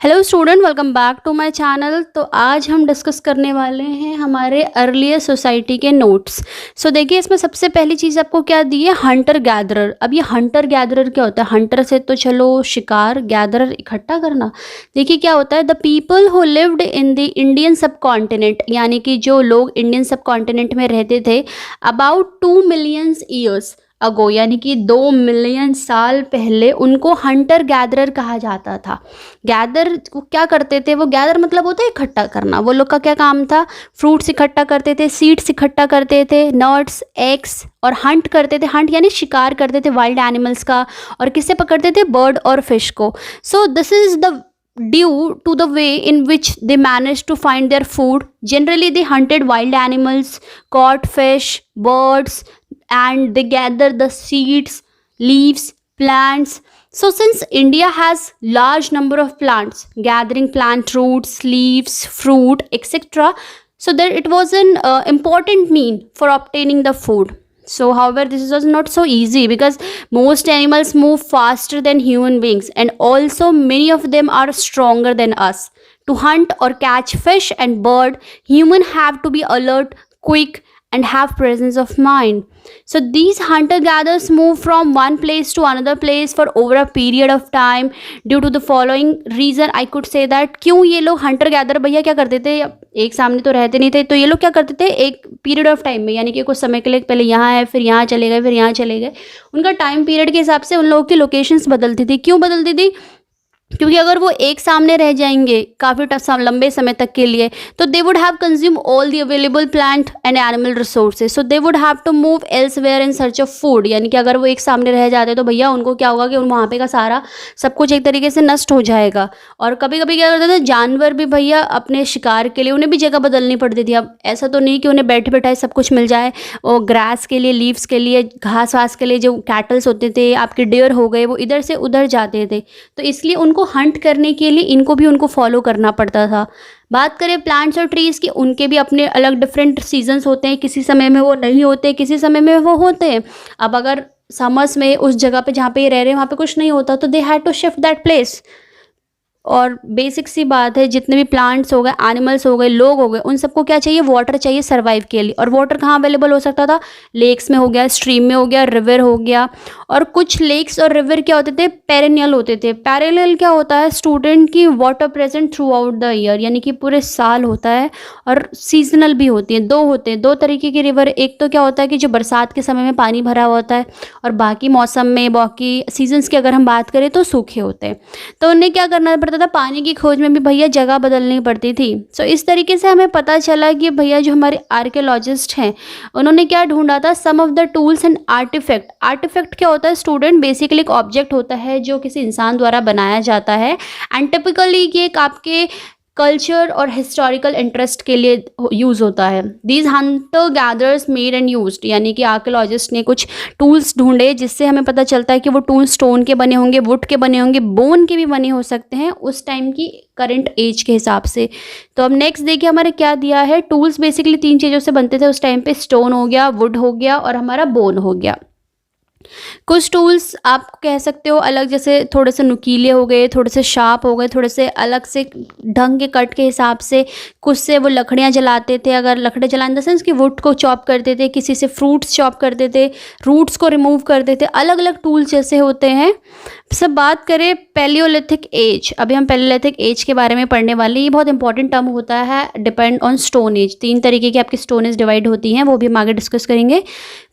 Hello student, welcome back to my channel. तो आज हम डिस्कस करने वाले हैं हमारे अर्लियर सोसाइटी के नोट्स। देखिए, इसमें सबसे पहली चीज़ आपको क्या दी है, हंटर गैदरर। अब ये हंटर गैदरर क्या होता है? हंटर से तो चलो शिकार, गैदरर इकट्ठा करना। देखिए क्या होता है, the people who lived in the Indian सब कॉन्टिनेंट, यानी कि जो लोग इंडियन सब कॉन्टिनेंट में रहते थे अबाउट 2 मिलियंस ईयर्स अगो, यानी कि 2 मिलियन साल पहले, उनको हंटर गैदरर कहा जाता था। गैदर को क्या करते थे वो? गैदर मतलब होता है इकट्ठा करना। वो लोग का क्या काम था? फ्रूट्स इकट्ठा करते थे, सीड्स इकट्ठा करते थे, नट्स, एग्स, और हंट करते थे। हंट यानी शिकार करते थे वाइल्ड एनिमल्स का। और किससे पकड़ते थे? बर्ड और फिश को। So this is the due to the way in which they managed to find their food. Generally they hunted wild animals, caught fish, birds, and they gathered the seeds, leaves, plants. So since India has large number of plants, gathering plant roots, leaves, fruit, etc., so that it was an important mean for obtaining the food. So however, this was not so easy because most animals move faster than human beings, and also many of them are stronger than us. To hunt or catch fish and bird, human have to be alert, quick, and have presence of mind. So these hunter gatherers move from one place to another place for over a period of time due to the following reason. I could say that क्यों ये लोग Hunter gather भैया क्या करते थे? एक सामने तो रहते नहीं थे, तो ये लोग क्या करते थे, एक पीरियड ऑफ टाइम में, यानी कि कुछ समय के लिए पहले यहाँ है, फिर यहाँ चले गए, फिर यहाँ चले गए। उनका टाइम पीरियड के हिसाब से उन लोगों की लोकेशंस बदलती थी। क्यों बदलती थी? क्योंकि अगर वो एक सामने रह जाएंगे काफ़ी लंबे समय तक के लिए, तो they would have consume all the available plant and animal resources, so they would have to move elsewhere in search of food. यानी कि अगर वो एक सामने रह जाते तो भैया उनको क्या होगा कि वहाँ पे का सारा सब कुछ एक तरीके से नष्ट हो जाएगा। और कभी कभी क्या करते थे, जानवर भी भैया अपने शिकार के लिए उन्हें भी जगह बदलनी पड़ती थी। अब ऐसा तो नहीं कि उन्हें बैठे बैठाए सब कुछ मिल जाए, और ग्रास के लिए, लीव्स के लिए, घास वास के लिए जो कैटल्स होते थे, आपके डियर हो गए, वो इधर से उधर जाते थे। तो इसलिए उनको हंट करने के लिए इनको भी उनको फॉलो करना पड़ता था। बात करें प्लांट्स और ट्रीज़ की, उनके भी अपने अलग डिफरेंट सीजन्स होते हैं। किसी समय में वो नहीं होते, किसी समय में वो होते हैं। अब अगर समर्स में उस जगह पे जहाँ पे ये रह रहे हैं वहाँ पे कुछ नहीं होता, तो they had to shift that place. और बेसिक सी बात है, जितने भी प्लांट्स हो गए, एनिमल्स हो गए, लोग हो गए, उन सबको क्या चाहिए? वाटर चाहिए सर्वाइव के लिए। और वाटर कहाँ अवेलेबल हो सकता था? लेक्स में हो गया, स्ट्रीम में हो गया, रिवर हो गया। और कुछ लेक्स और रिवर क्या होते थे? पेरेनियल होते थे। पेरेनियल क्या होता है स्टूडेंट की? Water present through out the year, यानी कि पूरे साल होता है। और सीजनल भी होती है। दो होते हैं, दो तरीके की रिवर। एक तो क्या होता है कि जो बरसात के समय में पानी भरा हुआ होता है, और बाकी मौसम में, बाकी सीजन्स की अगर हम बात करें तो सूखे होते हैं। तो उन्हें क्या करना पड़ता था? पानी की खोज में भी भैया जगह बदलनी पड़ती थी। सो इस तरीके से हमें पता चला कि भैया जो हमारे आर्कियोलॉजिस्ट हैं उन्होंने क्या ढूंढा था? Some of the tools and artifact. Artifact क्या होता है स्टूडेंट? बेसिकली एक ऑब्जेक्ट होता है जो किसी इंसान द्वारा बनाया जाता है, एंड टिपिकली ये एक आपके कल्चर और हिस्टोरिकल इंटरेस्ट के लिए यूज़ होता है। These Hunter gathers made and used, यानी कि आर्कियोलॉजिस्ट ने कुछ टूल्स ढूंढे जिससे हमें पता चलता है कि वो टूल्स स्टोन के बने होंगे, वुड के बने होंगे, बोन के भी बने हो सकते हैं उस टाइम की करंट एज के हिसाब से। तो अब नेक्स्ट देखिए हमारे क्या दिया है। टूल्स बेसिकली 3 चीज़ों से बनते थे उस टाइम पे, स्टोन हो गया, वुड हो गया, और हमारा बोन हो गया। कुछ टूल्स आप कह सकते हो अलग, जैसे थोड़े से नुकीले हो गए, थोड़े से शार्प हो गए, थोड़े से अलग से ढंग के कट के हिसाब से। कुछ से वो लकड़ियाँ जलाते थे, अगर लकड़ी जला इन द सेंस कि वुड को चॉप करते थे, किसी से फ्रूट्स चॉप करते थे, रूट्स को रिमूव करते थे। अलग अलग टूल्स जैसे होते हैं। सब बात करें पैलियोलिथिक एज, अभी हम पैलियोलिथिक एज के बारे में पढ़ने वाले। ये बहुत इंपॉर्टेंट टर्म होता है, डिपेंड ऑन स्टोन एज। 3 तरीके की आपकी स्टोन एज डिवाइड होती हैं, वो भी हम आगे डिस्कस करेंगे।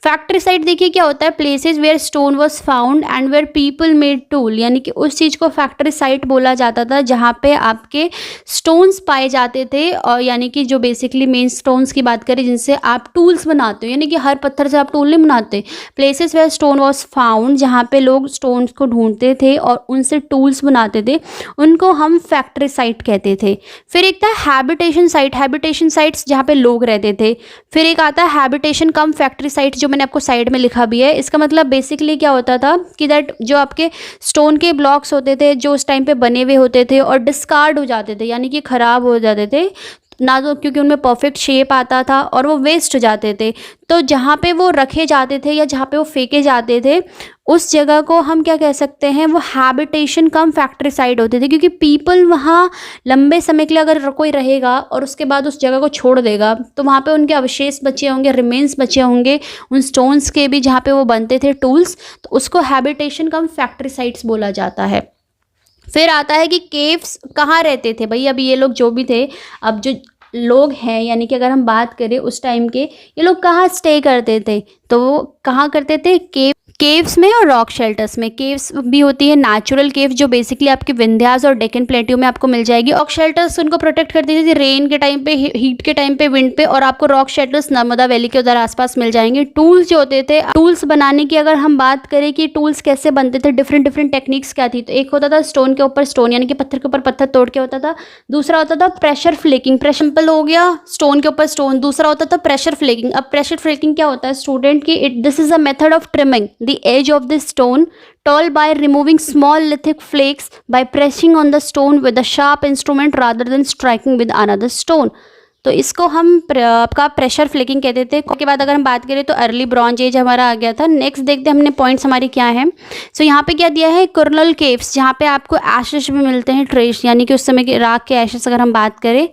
फैक्ट्री साइट देखिए क्या होता है? Places where stone was found and where people made tool, यानी कि उस चीज़ को फैक्ट्री साइट बोला जाता था जहाँ पे आपके स्टोन्स पाए जाते थे। और यानी कि जो बेसिकली मेन स्टोन्स की बात करें जिनसे आप टूल्स बनाते हो, यानी कि हर पत्थर से आप टूल नहीं बनाते। Places where stone was found, जहाँ पे लोग स्टोन्स को ढूंढते थे और उनसे टूल्स बनाते थे, उनको हम फैक्ट्री साइट कहते थे। फिर एक था हैबिटेशन साइट। हैबिटेशन साइट्स जहाँ पे लोग रहते थे। फिर एक आता है हैबिटेशन कम फैक्ट्री साइट, जो मैंने आपको साइड में लिखा भी है। इसका मतलब बेसिकली क्या होता था कि दैट जो आपके स्टोन के ब्लॉक्स होते थे जो उस टाइम पे बने हुए होते थे और डिस्कार्ड हो जाते थे, यानी कि ख़राब हो जाते थे, ना तो क्योंकि उनमें परफेक्ट शेप आता था और वो वेस्ट हो जाते थे। तो जहाँ पे वो रखे जाते थे या जहाँ पे वो फेंके जाते थे उस जगह को हम क्या कह सकते हैं, वो हैबिटेशन कम फैक्ट्री साइड होते थे, क्योंकि पीपल वहाँ लंबे समय के लिए अगर कोई रहेगा और उसके बाद उस जगह को छोड़ देगा तो वहाँ पे उनके अवशेष बचे होंगे, रिमेन्स बचे होंगे उन स्टोन्स के भी जहाँ पे वो बनते थे टूल्स, तो उसको हैबिटेशन कम फैक्ट्री साइट्स बोला जाता है। फिर आता है कि केव्स कहाँ रहते थे भाई। अब ये लोग जो भी थे, अब जो लोग हैं यानी कि अगर हम बात करें उस टाइम के, ये लोग कहाँ स्टे करते थे, तो वो कहाँ करते थे, केव्स में और रॉक शेल्टर्स में। केव्स भी होती है नेचुरल केव जो बेसिकली आपके विंध्यास और डेक्कन प्लेट्यू में आपको मिल जाएगी। रॉक शेल्टर्स उनको प्रोटेक्ट करती थी रेन के टाइम पे, हीट के टाइम पे, विंड पे, और आपको रॉक शेल्टर्स नर्मदा वैली के उधर आसपास मिल जाएंगे। टूल्स जो होते थे, टूल्स बनाने की अगर हम बात करें कि टूल्स कैसे बनते थे, डिफरेंट टेक्निक्स क्या थी, तो एक होता था स्टोन के ऊपर स्टोन यानी कि पत्थर के ऊपर पत्थर तोड़ के होता था। दूसरा होता था प्रेशर फ्लेकिंग, प्रेशर सिंपल हो गया स्टोन के ऊपर स्टोन। दूसरा होता था प्रेशर फ्लेकिंग। अब प्रेशर फ्लेकिंग क्या होता है स्टूडेंट की, this is a method of trimming the edge of the stone tool by removing small lithic flakes by pressing on the stone with a sharp instrument rather than striking with another stone। तो इसको हम आपका pressure flaking कहते थे। उसके बाद अगर हम बात करें तो अर्ली ब्रॉन्ज एज हमारा आ गया था। नेक्स्ट देखते हैं हमने पॉइंट्स हमारी क्या है। सो यहाँ पे क्या दिया है, कोरनल केव्स, जहाँ पे आपको एशेस भी मिलते हैं, ट्रेस यानी कि उस समय के राख के एशेस। अगर हम बात करें,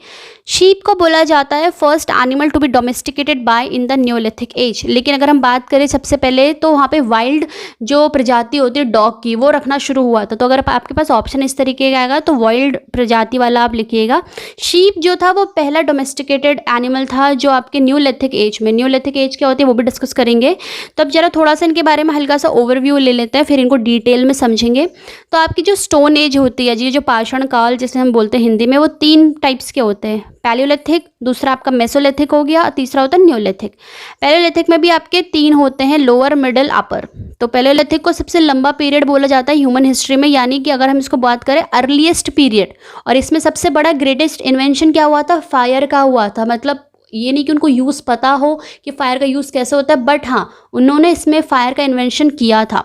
शीप को बोला जाता है first animal to be domesticated by in the Neolithic age. लेकिन अगर हम बात करें सबसे पहले तो वहाँ पे वाइल्ड जो प्रजाति होती है डॉग की, वो रखना शुरू हुआ था। तो अगर आपके पास ऑप्शन इस तरीके का आएगा तो वाइल्ड प्रजाति वाला आप लिखिएगा। शीप जो था वो पहला डोमेस्टिकेटेड एनिमल था जो आपके न्योलिथिक एज में। न्योलिथिक एज क्या होती है वो भी डिस्कस करेंगे। तो अब जरा थोड़ा सा इनके बारे में हल्का सा ओवरव्यू ले लेते हैं, फिर इनको डिटेल में समझेंगे। तो आपकी जो स्टोन एज होती है, ये जो पाषाण काल जिसे हम बोलते हैं हिंदी में, वो 3 टाइप्स के होते हैं, पैलियोलिथिक, दूसरा आपका मेसोलिथिक हो गया, तीसरा होता है न्योलिथिक। पैलियोलिथिक में भी आपके 3 होते हैं, लोअर, मिडिल, अपर। तो पैलियोलिथिक को सबसे लंबा पीरियड बोला जाता है ह्यूमन हिस्ट्री में, यानी कि अगर हम इसको बात करें अर्लीस्ट पीरियड, और इसमें सबसे बड़ा ग्रेटेस्ट इन्वेंशन क्या हुआ था, फायर का हुआ था। मतलब ये नहीं कि उनको यूज़ पता हो कि फायर का यूज़ कैसे होता है, बट हाँ उन्होंने इसमें फायर का इन्वेंशन किया था।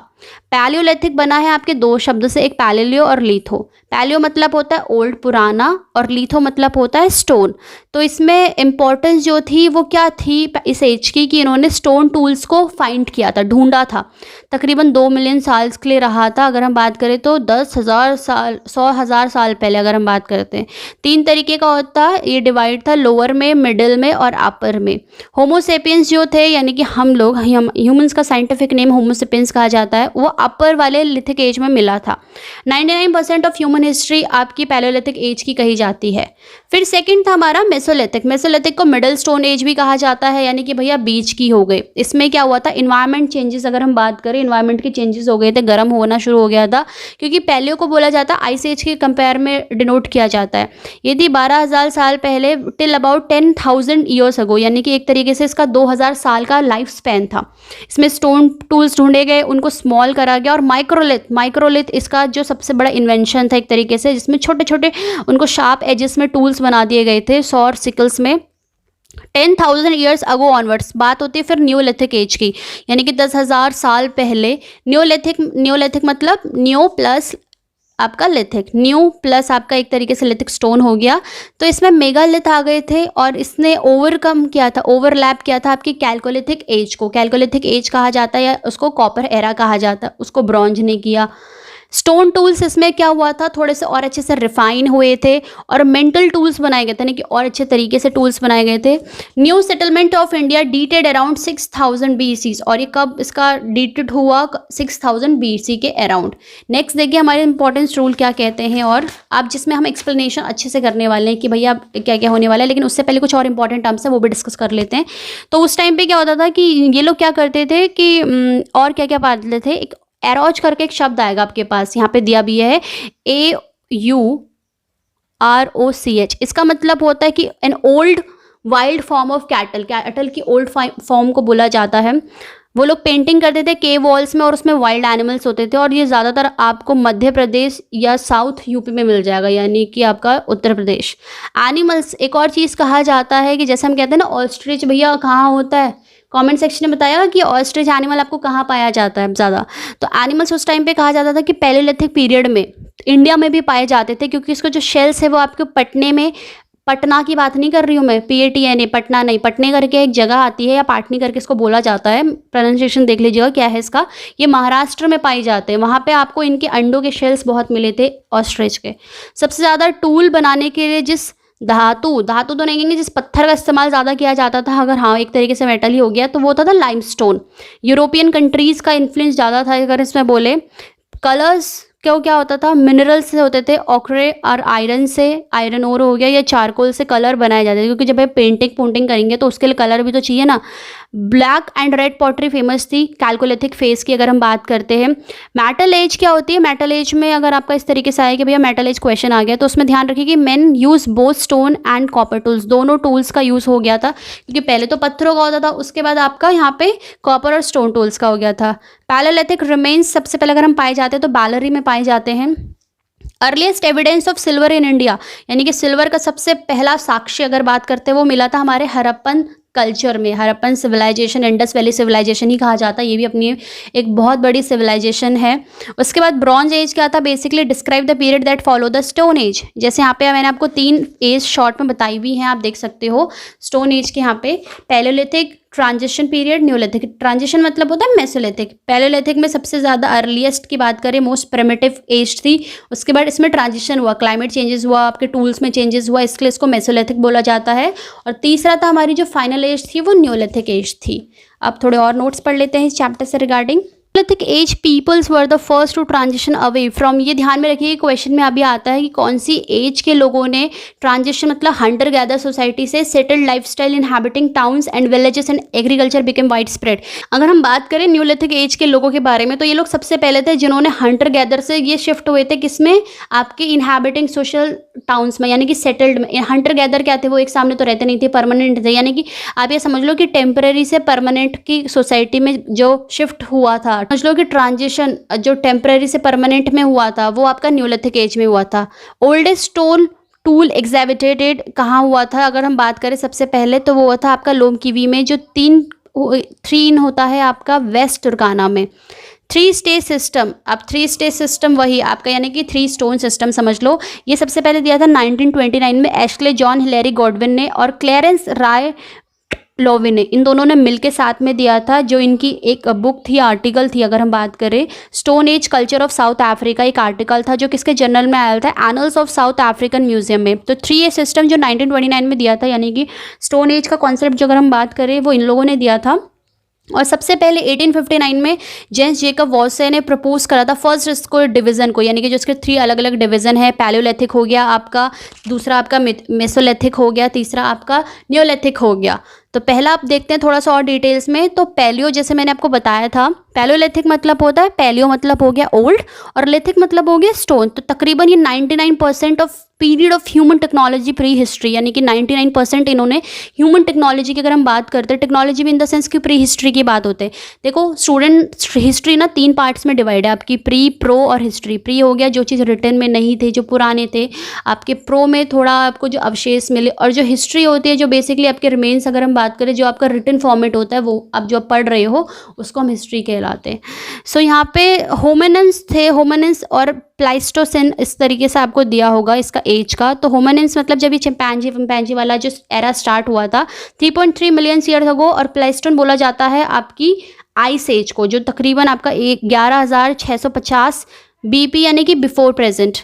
पैलियोलिथिक बना है आपके 2 शब्द से, एक पैलियो और लीथो। पैलियो मतलब होता है ओल्ड, पुराना, और लीथो मतलब होता है स्टोन। तो इसमें इंपॉर्टेंस जो थी वो क्या थी इस एज की, कि इन्होंने स्टोन टूल्स को फाइंड किया था, ढूंढा था। तकरीबन 2 मिलियन साल के लिए रहा था। अगर हम बात करें तो 10,000 साल, 100,000 साल पहले अगर हम बात करते हैं। 3 तरीके का होता है ये डिवाइड था, लोअर में, मिडिल में और अपर में। होमोसेपियंस जो थे यानी कि हम लोग, ह्यूमंस का साइंटिफिक नेम होमोसेपियंस कहा जाता है, वो अपर वाले लिथिक एज में मिला था। 99% ऑफ ह्यूमन हिस्ट्री आपकी पैलियोलिथिक एज की कही जाती है। फिर सेकंड था हमारा मेसोलिथिक। मेसोलिथिक को मिडिल स्टोन एज भी कहा जाता है, यानी कि भैया बीच की हो गए। इसमें क्या हुआ था, इन्वायरमेंट चेंजेस, अगर हम बात करें इन्वायरमेंट के चेंजेस हो गए थे, गर्म होना शुरू हो गया था, क्योंकि पैलियो को बोला जाता है आइस एज के कंपेयर में डिनोट किया जाता है। ये थी 12,000 साल पहले टिल अबाउट 10,000 ईयर्स अगो, यानी कि एक तरीके से इसका 2,000 साल का लाइफ स्पैन था। इसमें स्टोन टूल्स ढूंढे गए, उनको स्मॉल करा गया। और माइक्रोलिथ इसका जो सबसे बड़ा इन्वेंशन था एक तरीके से, जिसमें छोटे छोटे उनको शार्प एजेस में टूल्स बना दिए गए थे, सौर सिकल्स में। 10,000 ईयर्स अगो ऑनवर्ड्स बात होती है फिर न्योलिथिक एज की, यानी कि 10,000 साल पहले। न्योलिथिक मतलब न्यू प्लस आपका लिथिक, न्यू प्लस आपका एक तरीके से लिथिक स्टोन हो गया। तो इसमें मेगालिथ आ गए थे और इसने ओवरकम किया था, ओवरलैप किया था आपकी कैल्कोलिथिक एज को। कैल्कोलिथिक एज कहा जाता है या उसको कॉपर एरा कहा जाता है, उसको ब्रॉन्ज ने किया। स्टोन टूल्स इसमें क्या हुआ था, थोड़े से और अच्छे से रिफाइन हुए थे और मेंटल टूल्स बनाए गए थे, यानी कि और अच्छे तरीके से टूल्स बनाए गए थे। New settlement of India dated around 6000 BC, और ये कब इसका डेटेड हुआ, 6000 BC के अराउंड। नेक्स्ट देखिए हमारे इंपॉर्टेंस रूल क्या कहते हैं, और आप जिसमें हम एक्सप्लेनेशन अच्छे से करने वाले हैं कि भैया क्या क्या होने वाला है। लेकिन उससे पहले कुछ और इंपॉर्टेंट टर्म्स है वो भी डिस्कस कर लेते हैं। तो उस टाइम पे क्या होता था कि ये लोग क्या करते थे कि और क्या क्या पाते थे, एक एरोज करके एक शब्द आएगा आपके पास, यहाँ पे दिया भी है AUROCH। इसका मतलब होता है कि an old wild form of cattle, cattle की ओल्ड फॉर्म को बोला जाता है। वो लोग पेंटिंग करते थे केव वॉल्स में और उसमें वाइल्ड एनिमल्स होते थे, और ये ज़्यादातर आपको मध्य प्रदेश या साउथ यूपी में मिल जाएगा, यानी कि आपका उत्तर प्रदेश। एनिमल्स एक और चीज़ कहा जाता है कि जैसे हम कहते हैं ना ऑस्ट्रिच, भैया कहाँ होता है, कमेंट सेक्शन में बताया कि ऑस्ट्रिच एनिमल आपको कहाँ पाया जाता है ज़्यादा। तो एनिमल्स उस टाइम पे कहा जाता था कि पैलियोलिथिक पीरियड में इंडिया में भी पाए जाते थे, क्योंकि इसको जो शेल्स है वो आपके पटने में पटना की बात नहीं कर रही हूँ मैं, PATNA, पटना नहीं, पटने करके एक जगह आती है या पाटनी करके इसको बोला जाता है, प्रोनाउंसिएशन देख लीजिएगा क्या है इसका। ये महाराष्ट्र में पाई जाते हैं, वहाँ पे आपको इनके अंडों के शेल्स बहुत मिले थे ऑस्ट्रिच के। सबसे ज़्यादा टूल बनाने के लिए जिस धातु तो नहीं कहेंगे, जिस पत्थर का इस्तेमाल ज़्यादा किया जाता था, अगर हाँ एक तरीके से मेटल ही हो गया, तो वो होता था लाइमस्टोन। यूरोपियन कंट्रीज़ का इन्फ्लुएंस ज़्यादा था अगर इसमें बोले। कलर्स क्यों क्या होता था, मिनरल्स से होते थे, ऑक्रे और आयरन से, आयरन ओर हो गया या चारकोल से कलर बनाए जाते थे, क्योंकि जब आप पेंटिंग करेंगे तो उसके लिए कलर भी तो चाहिए ना। Black and red pottery famous थी कैलकोलिथिक फेज की अगर हम बात करते हैं। मेटल एज क्या होती है, मेटल एज में अगर आपका इस तरीके से आया कि भैया मेटल एज क्वेश्चन आ गया, तो उसमें ध्यान रखिए कि main use both stone and copper tools, दोनों टूल्स का यूज़ हो गया था, क्योंकि पहले तो पत्थरों का होता था, उसके बाद आपका यहाँ पे कॉपर और स्टोन टूल्स का हो गया था। पैलेलिथिक रिमेन्स सबसे पहले अगर हम पाए जाते हैं तो बैलरी में पाए जाते हैं। Earliest evidence of silver in India, यानी कि सिल्वर का सबसे पहला साक्ष्य अगर बात करते हैं वो मिला था हमारे हड़प्पन कल्चर में, Harappan civilisation, Indus valley civilisation ही कहा जाता है, ये भी अपनी एक बहुत बड़ी सिविलाइजेशन है। उसके बाद ब्रॉन्ज एज क्या था, basically describe the period that follow the stone age. जैसे यहाँ पे मैंने आपको 3 एज शॉर्ट में बताई हुई हैं, आप देख सकते हो स्टोन एज के यहाँ पे। Palaeolithic, transition period, Neolithic. Transition मतलब होता है मेसोलिथिक। पैलेलिथिक में सबसे ज़्यादा अर्लीस्ट की बात करें, मोस्ट प्रिमिटिव एज थी। उसके बाद इसमें ट्रांजिशन हुआ, क्लाइमेट चेंजेस हुआ, आपके टूल्स में चेंजेस हुआ, इसलिए इसको मेसोलिथिक बोला जाता है। और तीसरा था हमारी जो फाइनल एज थी वो न्यूलिथिक एज थी। अब थोड़े और नोट्स पढ़ लेते हैं इस चैप्टर से regarding. Neolithic age peoples were the first to transition away from, ये ध्यान में रखिए क्वेश्चन में अभी आता है कि कौन सी एज के लोगों ने ट्रांजिशन मतलब हंटर गैदर सोसाइटी से settled lifestyle inhabiting towns and villages and agriculture became wide spread. अगर हम बात करें न्यूलिथिक एज के लोगों के बारे में, तो ये लोग सबसे पहले थे जिन्होंने हंटर गैदर से ये शिफ्ट हुए थे किसमें, आपके इनहैबिटिंग सोशल टाउन्स में, यानी कि सेटल्ड में। हंटर गैदर क्या थे, वो एक सामने तो रहते नहीं थे, परमानेंट थे, यानी कि आप ये समझ लो कि टेम्पररी से परमानेंट की सोसाइटी में जो शिफ्ट हुआ था, समझ लो कि ट्रांजिशन जो टेम्पररी से परमानेंट में हुआ था वो आपका न्यूलिथिक एज में हुआ था। ओल्डेस्ट स्टोन टूल एग्जिबिटेड कहाँ हुआ था, अगर हम बात करें सबसे पहले तो वो हुआ था आपका लोमकीवी में, जो 3 होता है आपका वेस्ट तुर्काना में। 3 स्टेज सिस्टम, अब 3 स्टेज सिस्टम वही आपका यानी कि 3 स्टोन सिस्टम समझ लो। ये सबसे पहले दिया था 1929 में एश्ले जॉन हिलेरी गॉडविन ने और क्लेरेंस राय लोविन ने, इन दोनों ने मिलके साथ में दिया था, जो इनकी एक बुक थी, आर्टिकल थी अगर हम बात करें, stone age culture of south Africa, एक आर्टिकल था जो किसके जर्नल में आया था, annuls of south African museum में। तो 3 सिस्टम जो 1929 में दिया था, यानी कि स्टोन एज का कॉन्सेप्ट जो अगर हम बात करें वो इन लोगों ने दिया था। और सबसे पहले 1859 में जेम्स जेकब वॉसे ने प्रपोज करा था फर्स्ट इसको डिवीज़न को, यानी कि जो इसके 3 अलग अलग डिवीज़न है, पैलियोलिथिक हो गया आपका, दूसरा आपका मेसोलिथिक हो गया, तीसरा आपका न्यूलिथिक हो गया। तो पहला आप देखते हैं थोड़ा सा और डिटेल्स में। तो पैलियो जैसे मैंने आपको बताया था, पैलियोलिथिक मतलब होता है, पैलियो मतलब हो गया ओल्ड और लिथिक मतलब हो गया स्टोन। तो तकरीबन ये 99% of period of human technology pre history, यानी कि 99% इन्होंने ह्यूमन टेक्नोलॉजी की अगर हम बात करते हैं, टेक्नोलॉजी भी इन द सेंस की प्री हिस्ट्री की बात होते हैं। देखो स्टूडेंट, हिस्ट्री ना 3 पार्ट्स में डिवाइड है आपकी, प्री, प्रो और हिस्ट्री। प्री हो गया जो चीज़ रिटर्न में नहीं थे, जो पुराने थे, आपके प्रो में थोड़ा आपको जो अवशेष मिले, और जो हिस्ट्री होती है जो बेसिकली आपके रिमेन्स अगर हम बात करें, जो आपका रिटन फॉर्मेट होता है वो आप जो पढ़ रहे हो उसको हम हिस्ट्री कहलाते हैं। सो यहाँ पे होमिनिन्स थे, होमिनिन्स और प्लाइस्टोसिन इस तरीके से आपको दिया होगा इसका एज का। तो होमिनिन्स मतलब जब ये चिंपैंजी वाला जो एरा स्टार्ट हुआ था 3.3 मिलियन ईयर्स अगो, और प्लाइस्टोन बोला जाता है आपकी आइस एज को, जो तकरीबन आपका 11,650 बीपी यानी कि बिफोर प्रेजेंट।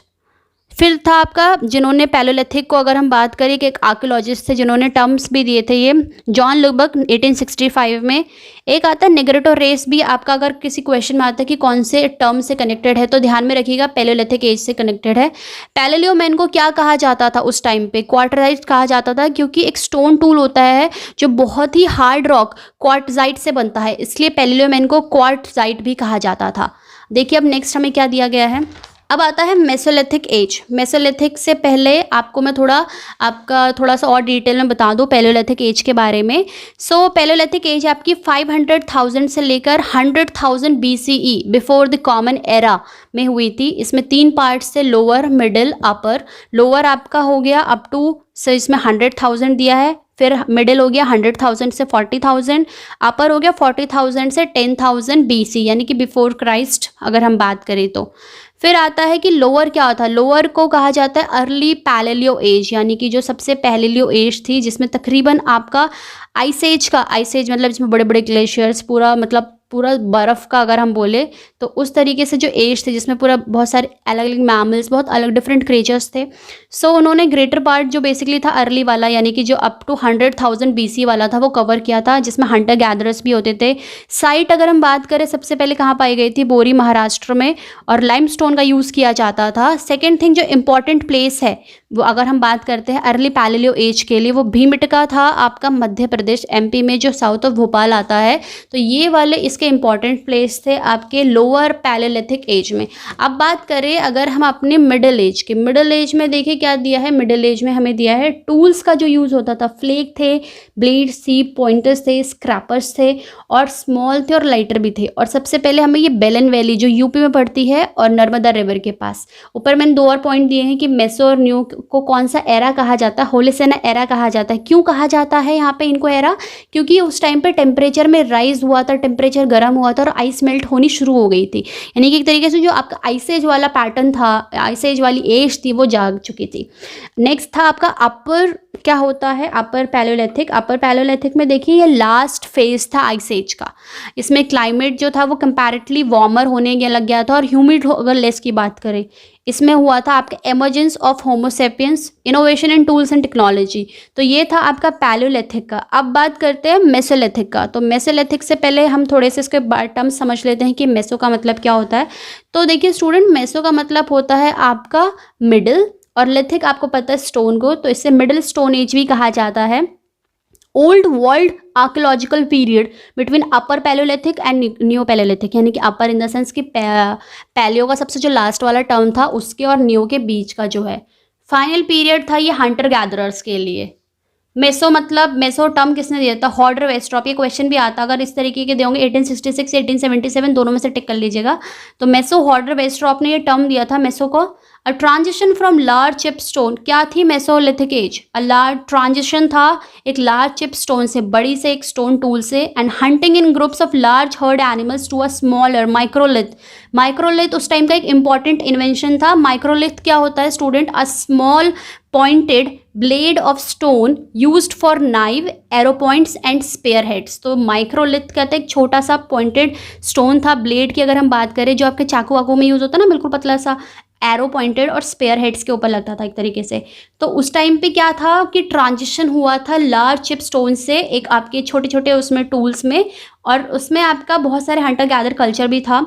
फिर था आपका जिन्होंने पैलियोलिथिक को अगर हम बात करें कि एक आर्कियोलॉजिस्ट थे जिन्होंने टर्म्स भी दिए थे, ये जॉन लुबक 1865 में। एक आता है निग्रोटो रेस भी आपका, अगर किसी क्वेश्चन में आता है कि कौन से टर्म से कनेक्टेड है, तो ध्यान में रखिएगा पैलियोलिथिक एज से कनेक्टेड है। पैलेलियो मैन को क्या कहा जाता था उस टाइम पे, क्वार्टराइट कहा जाता था, क्योंकि एक स्टोन टूल होता है जो बहुत ही हार्ड रॉक क्वार्टजाइट से बनता है, इसलिए पैलेलियो मैन को क्वार्टजाइट भी कहा जाता था। देखिए अब नेक्स्ट हमें क्या दिया गया है। अब आता है मेसोलिथिक एज। मेसोलिथिक से पहले आपको मैं थोड़ा सा और डिटेल में बता दूं पैलियोलिथिक एज के बारे में। सो पैलियोलिथिक एज आपकी 500,000 से लेकर 100,000 BCE before the common era में हुई थी। इसमें 3 पार्ट्स थे, लोअर, मिडिल, अपर। लोअर आपका हो गया अप टू, सो इसमें 100,000 दिया है, फिर मिडिल हो गया 100,000 से 40,000, अपर हो गया 40,000 से 10,000 BC यानी कि बिफोर क्राइस्ट अगर हम बात करें तो। फिर आता है कि लोअर क्या होता है, लोअर को कहा जाता है अर्ली पैलेलियो एज, यानी कि जो सबसे पैलेलियो एज थी जिसमें तकरीबन आपका आइस एज मतलब जिसमें बड़े बड़े ग्लेशियर्स पूरा मतलब पूरा बर्फ़ का अगर हम बोले तो उस तरीके से जो एज थे जिसमें पूरा बहुत सारे अलग अलग मैमल्स बहुत अलग डिफरेंट क्रिएचर्स थे। सो उन्होंने ग्रेटर पार्ट जो बेसिकली था अर्ली वाला यानी कि जो अप टू 100,000 BC वाला था वो कवर किया था, जिसमें हंटर गैदरर्स भी होते थे। साइट अगर हम बात करें सबसे पहले कहाँ पाई गई थी, बोरी महाराष्ट्र में, और लाइमस्टोन का यूज़ किया जाता था। सेकेंड थिंग जो इम्पॉर्टेंट प्लेस है वो अगर हम बात करते हैं अर्ली पैलेलियो एज के लिए वो भीमटका था आपका मध्य प्रदेश MP में जो साउथ ऑफ भोपाल आता है। तो ये वाले इसके इम्पॉर्टेंट प्लेस थे आपके लोअर पैलेलिथिक एज में। अब बात करें अगर हम अपने मिडिल एज के, मिडिल एज में देखिए क्या दिया है, मिडिल एज में हमें दिया है टूल्स का जो यूज़ होता था, फ्लेक थे, ब्लेड थी, पॉइंटर्स थे, स्क्रैपर्स थे और स्मॉल थे और लाइटर भी थे। और सबसे पहले हमें ये बेलन वैली जो यूपी में पड़ती है और नर्मदा रिवर के पास, ऊपर मैंने 2 और पॉइंट दिए हैं कि मेसो और न्यू को कौन सा एरा कहा जाता है, होलिसेना एरा कहा जाता है। क्यों कहा जाता है यहाँ पे इनको एरा, क्योंकि उस टाइम पे टेम्परेचर में राइज हुआ था, टेम्परेचर गर्म हुआ था और आइस मेल्ट होनी शुरू हो गई थी, यानी कि एक तरीके से जो आपका आइस एज वाला पैटर्न था, आइस एज वाली एज थी वो जाग चुकी थी। नेक्स्ट था आपका अपर, क्या होता है अपर पैलेलिथिक। अपर पैलेलिथिक में देखिए ये लास्ट फेज था आइस एज का, इसमें क्लाइमेट जो था वो कंपैरेटिवली वार्मर होने लग गया था और ह्यूमिड अगर लेस की बात करें, इसमें हुआ था आपका emergence of Homo sapiens, innovation in tools and technology. तो ये था आपका पैलेलिथिक का। अब बात करते हैं मेसोलिथिक का। तो मेसोलिथिक से पहले हम थोड़े से इसके टर्म्स समझ लेते हैं कि मेसो का मतलब क्या होता है। तो देखिए स्टूडेंट, मेसो का मतलब होता है आपका मिडिल और लिथिक आपको पता है स्टोन को, तो इससे मिडिल स्टोन एज भी कहा जाता है। Old world archaeological period between upper palaeolithic and new palaeolithic, यानी कि अपर इन द सेंस कि पैलियो का सबसे जो लास्ट वाला टर्म था उसके और न्यू के बीच का जो है फाइनल पीरियड था ये हंटर गैदरर्स के लिए। मेसो मतलब, मेसो टर्म किसने दिया था, हॉर्डर वेस्ट्रॉप। ये क्वेश्चन भी आता अगर इस तरीके के देंगे 1866 या 1877 दोनों में से टिक कर लीजिएगा। तो मेसो हॉर्डर वेस्ट्रॉप ने ये टर्म दिया था मेसो को। A transition from large chip stone, क्या थी Mesolithic age, a large transition था एक लार्ज चिप स्टोन से, बड़ी से एक स्टोन टूल से, and hunting in groups of large herd animals to a smaller microlith. Microlith उस टाइम का एक इंपॉर्टेंट इन्वेंशन था। माइक्रोलिथ क्या होता है student, a small pointed blade of stone used for knife, arrow points and spear heads. तो microlith कहते हैं एक छोटा सा पॉइंटेड स्टोन था, ब्लेड की अगर हम बात करें जो आपके चाकू वाकू में यूज़ होता है ना, बिल्कुल पतला सा, एरो पॉइंटेड और स्पेयर हेड्स के ऊपर लगता था एक तरीके से। तो उस टाइम पे क्या था कि ट्रांजिशन हुआ था लार्ज चिप स्टोन से एक आपके छोटे छोटे उसमें टूल्स में, और उसमें आपका बहुत सारे हंटर गैदर कल्चर भी था।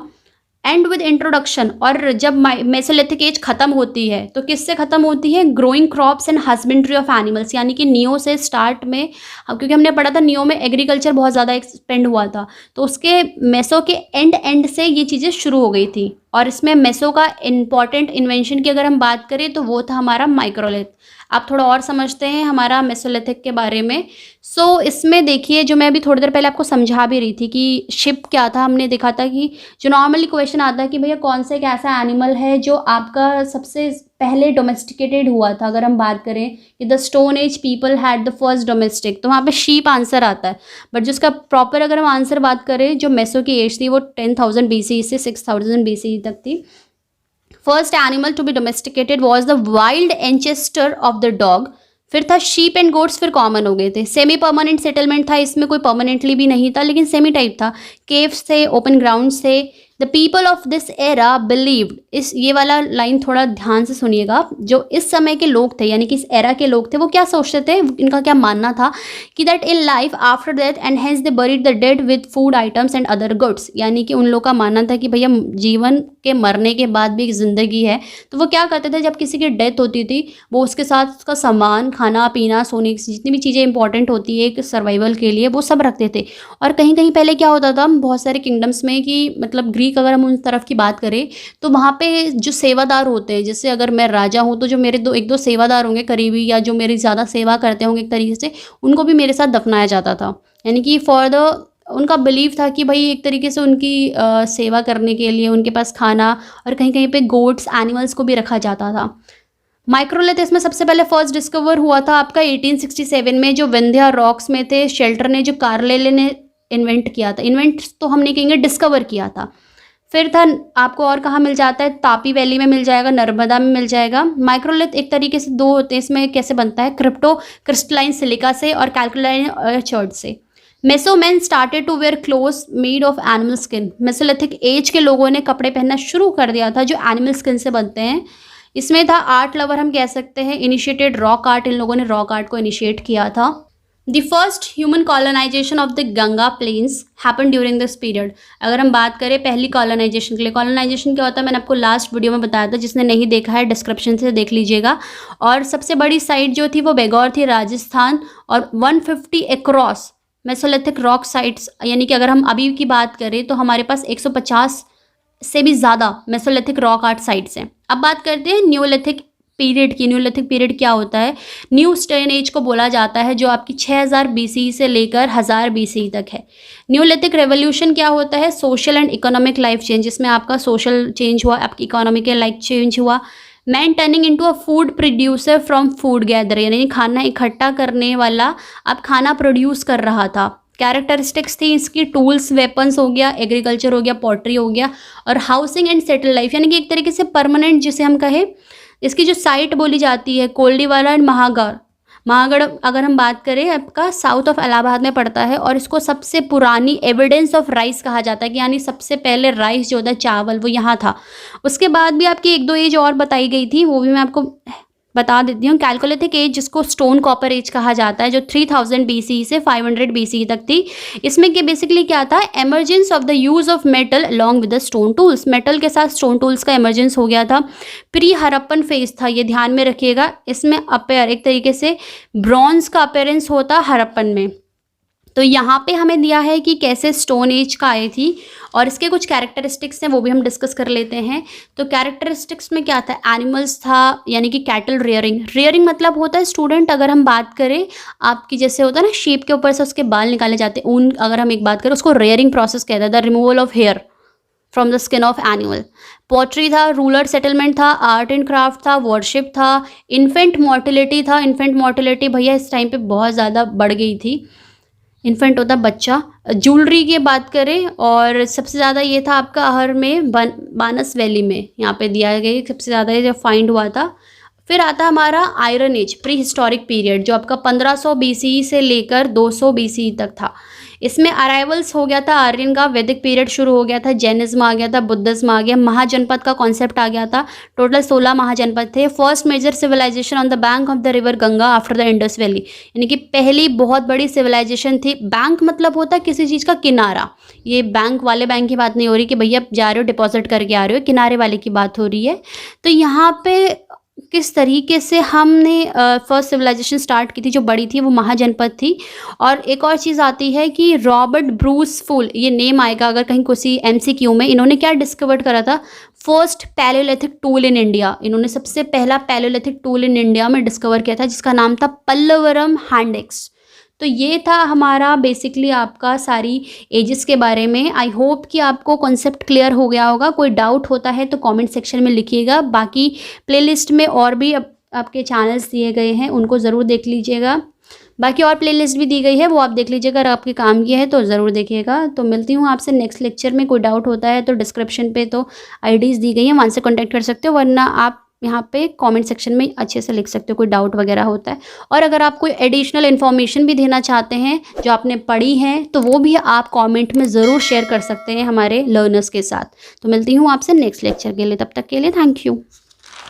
एंड विद इंट्रोडक्शन, और जब मेसोलिथिक एज खत्म होती है तो किससे खत्म होती है, growing crops and husbandry of animals, यानी कि नियो से स्टार्ट में, क्योंकि हमने पढ़ा था नियो में एग्रीकल्चर बहुत ज़्यादा एक्सपेंड हुआ था, तो उसके मेसो के एंड से ये चीज़ें शुरू हो गई थी। और इसमें मेसो का इम्पॉर्टेंट इन्वेंशन की अगर हम बात करें तो वो था हमारा माइक्रोलिथ। आप थोड़ा और समझते हैं हमारा मेसोलिथिक के बारे में। सो इसमें देखिए जो मैं अभी थोड़ी देर पहले आपको समझा भी रही थी कि शिप क्या था, हमने देखा था कि जो नॉर्मली क्वेश्चन आता है कि भैया कौन सा एक ऐसा एनिमल है जो आपका सबसे पहले डोमेस्टिकेटेड हुआ था। अगर हम बात करें कि the stone age people had the first domestic, तो वहाँ पे शीप आंसर आता है। बट जिसका प्रॉपर अगर हम आंसर बात करें जो मेसो की एज थी वो 10,000 BC से 6,000 BC तक थी। First animal to be domesticated was the wild ancestor of the dog. फिर था शीप एंड गोट्स, फिर कॉमन हो गए थे। सेमी परमानेंट सेटलमेंट था, इसमें कोई परमानेंटली भी नहीं था लेकिन सेमी टाइप था। केव्स थे, ओपन ग्राउंड्स थे। The people of this era believed, इस ये वाला लाइन थोड़ा ध्यान से सुनिएगा, जो इस समय के लोग थे यानी कि इस एरा के लोग थे वो क्या सोचते थे, इनका क्या मानना था कि that in life after death and hence they buried the dead with food items and other goods, यानी कि उन लोग का मानना था कि भैया जीवन के मरने के बाद भी एक ज़िंदगी है। तो वो क्या करते थे, जब किसी की डेथ होती थी वो उसके साथ उसका सामान, खाना पीना, सोने की जितनी भी चीज़ें इंपॉर्टेंट होती है एक सर्वाइवल के लिए वो सब रखते थे। और कहीं कहीं पहले क्या होता था बहुत सारे किंगडम्स में कि मतलब ग्रीक अगर हम उन तरफ की बात करें तो वहाँ पे जो सेवादार होते हैं, जैसे अगर मैं राजा हूँ तो जो मेरे एक दो सेवादार होंगे करीबी या जो मेरी ज़्यादा सेवा करते होंगे एक तरीके से, उनको भी मेरे साथ दफनाया जाता था। यानी कि फॉर द, उनका बिलीव था कि भाई एक तरीके से उनकी सेवा करने के लिए उनके पास खाना, और कहीं कहीं पे गोट्स एनिमल्स को भी रखा जाता था। माइक्रोलिथ इसमें सबसे पहले फर्स्ट डिस्कवर हुआ था आपका 1867 में, जो विंध्या रॉक्स में थे। शेल्टर ने, जो कार्लेले ने इन्वेंट किया था, इन्वेंट तो हम नहीं कहेंगे, डिस्कवर किया था। फिर था आपको और कहाँ मिल जाता है, तापी वैली में मिल जाएगा, नर्मदा में मिल जाएगा। माइक्रोलिथ एक तरीके से दो होते हैं, इसमें कैसे बनता है, क्रिप्टो क्रिस्टलाइन सिलिका से और कैल्कुलाइन चर्च से। Mesoman started to wear clothes made of animal skin. Mesolithic age के लोगों ने कपड़े पहनना शुरू कर दिया था जो एनिमल स्किन से बनते हैं। इसमें था आर्ट लवर हम कह सकते हैं, इनिशिएटेड रॉक आर्ट, इन लोगों ने रॉक आर्ट को इनिशिएट किया था। The first human colonisation of the Ganga plains happen during this period. अगर हम बात करें पहली कॉलोनाइजेशन के लिए, कॉलोनाइजेशन क्या होता है मैंने आपको लास्ट वीडियो में बताया था, जिसने नहीं देखा है डिस्क्रिप्शन से देख लीजिएगा। और सबसे बड़ी साइट जो थी वो बेगौर थी, राजस्थान, और 150 एक्रॉस मेसोलिथिक रॉक साइट्स, यानी कि अगर हम अभी की बात करें तो हमारे पास 150 से भी ज़्यादा मेसोलिथिक रॉक आर्ट साइट्स हैं। अब बात करते हैं न्यूलिथिक पीरियड की। न्यूलिथिक पीरियड क्या होता है, न्यू स्टोन एज को बोला जाता है, जो आपकी 6000 BCE से लेकर 1000 BCE तक है। न्यूलिथिक रेवोल्यूशन क्या होता है, social and economic life change, जिसमें आपका सोशल चेंज हुआ, आपकी इकोनॉमिकल लाइफ चेंज हुआ। Man turning into a food producer from food gather, यानी खाना इकट्ठा करने वाला अब खाना प्रोड्यूस कर रहा था। कैरेक्टरिस्टिक्स थी इसकी, टूल्स, वेपन्स हो गया, एग्रीकल्चर हो गया, पॉटरी हो गया, और हाउसिंग एंड सेटल लाइफ, यानी कि एक तरीके से परमानेंट जिसे हम कहें। इसकी जो साइट बोली जाती है कोल्डीवाला एंड महागढ़। महागढ़ अगर हम बात करें आपका साउथ ऑफ इलाहाबाद में पड़ता है, और इसको सबसे पुरानी एविडेंस ऑफ राइस कहा जाता है, कि यानी सबसे पहले राइस जो होता है, चावल, वो यहाँ था। उसके बाद भी आपकी एक दो एज और बताई गई थी, वो भी मैं आपको बता देती हूँ। कैल्कोलिथिक एज जिसको स्टोन कॉपर एज कहा जाता है, जो 3000 BCE से 500 BCE तक थी। इसमें कि बेसिकली क्या था, emergence of the use of metal along with the stone tools, metal के साथ स्टोन टूल्स का एमरजेंस हो गया था। प्री हरप्पन फेज था, ये ध्यान में रखिएगा। इसमें अपेयर एक तरीके से ब्रॉन्ज का अपेयरेंस होता हरप्पन में। तो यहाँ पे हमें दिया है कि कैसे स्टोन एज का आई थी, और इसके कुछ कैरेक्टरिस्टिक्स हैं वो भी हम डिस्कस कर लेते हैं। तो कैरेक्टरिस्टिक्स में क्या था, एनिमल्स था, यानी कि कैटल रेयरिंग। रेयरिंग मतलब होता है स्टूडेंट, अगर हम बात करें आपकी जैसे होता है ना शीप के ऊपर से उसके बाल निकाले जाते हैं, ऊन अगर हम एक बात करें उसको रेयरिंग प्रोसेस कहता है, the removal of hair from the skin of animal. Pottery था, रूरल सेटलमेंट था, आर्ट एंड क्राफ्ट था, वर्शिप था, इन्फेंट मोर्टिलिटी था। इन्फेंट मोर्टिलिटी भैया इस टाइम पे बहुत ज़्यादा बढ़ गई थी, इन्फेंट होता बच्चा। ज्वेलरी की बात करें, और सबसे ज़्यादा ये था आपका अहर में बानस वैली में, यहाँ पे दिया गया सबसे ज़्यादा ये फाइंड हुआ था। फिर आता हमारा iron age, prehistoric period, जो आपका 1500 BCE से लेकर 200 BCE तक था। इसमें अराइवल्स हो गया था आर्यन का, वैदिक पीरियड शुरू हो गया था, जैनिज्म आ गया था, बुद्धिज्म आ गया, महाजनपद का कॉन्सेप्ट आ गया था। टोटल 16 महाजनपद थे। First major civilisation on the bank of the river Ganga after the Indus valley, यानी कि पहली बहुत बड़ी सिविलाइजेशन थी। बैंक मतलब होता है किसी चीज़ का किनारा, ये बैंक वाले बैंक की बात नहीं हो रही कि भैया जा रहे हो डिपॉजिट करके आ रहे हो, किनारे वाले की बात हो रही है। तो यहाँ पे किस तरीके से हमने फर्स्ट सिविलाइजेशन स्टार्ट की थी जो बड़ी थी, वो महाजनपद थी। और एक और चीज़ आती है कि रॉबर्ट ब्रूस फुल, ये नेम आएगा अगर कहीं किसी MCQ में। इन्होंने क्या डिस्कवर करा था, first Palaeolithic tool in India. इन्होंने सबसे पहला पैलियोलिथिक टूल इन इंडिया में डिस्कवर किया था, जिसका नाम था पल्लवरम हैंड एक्स। तो ये था हमारा बेसिकली आपका सारी एजेस के बारे में। आई होप कि आपको कॉन्सेप्ट क्लियर हो गया होगा। कोई डाउट होता है तो कमेंट सेक्शन में लिखिएगा। बाकी प्लेलिस्ट में और भी आपके चैनल्स दिए गए हैं, उनको ज़रूर देख लीजिएगा। बाकी और प्लेलिस्ट भी दी गई है, वो आप देख लीजिएगा। अगर आपके काम की है तो ज़रूर देखिएगा। तो मिलती हूँ आपसे नेक्स्ट लेक्चर में। कोई डाउट होता है तो डिस्क्रिप्शन पे तो IDs दी गई हैं, वहाँ से कॉन्टैक्ट कर सकते हो, वरना आप यहाँ पे कमेंट सेक्शन में अच्छे से लिख सकते हो कोई डाउट वगैरह होता है। और अगर आप कोई एडिशनल इन्फॉर्मेशन भी देना चाहते हैं जो आपने पढ़ी है, तो वो भी आप कमेंट में ज़रूर शेयर कर सकते हैं हमारे लर्नर्स के साथ। तो मिलती हूँ आपसे नेक्स्ट लेक्चर के लिए, तब तक के लिए थैंक यू।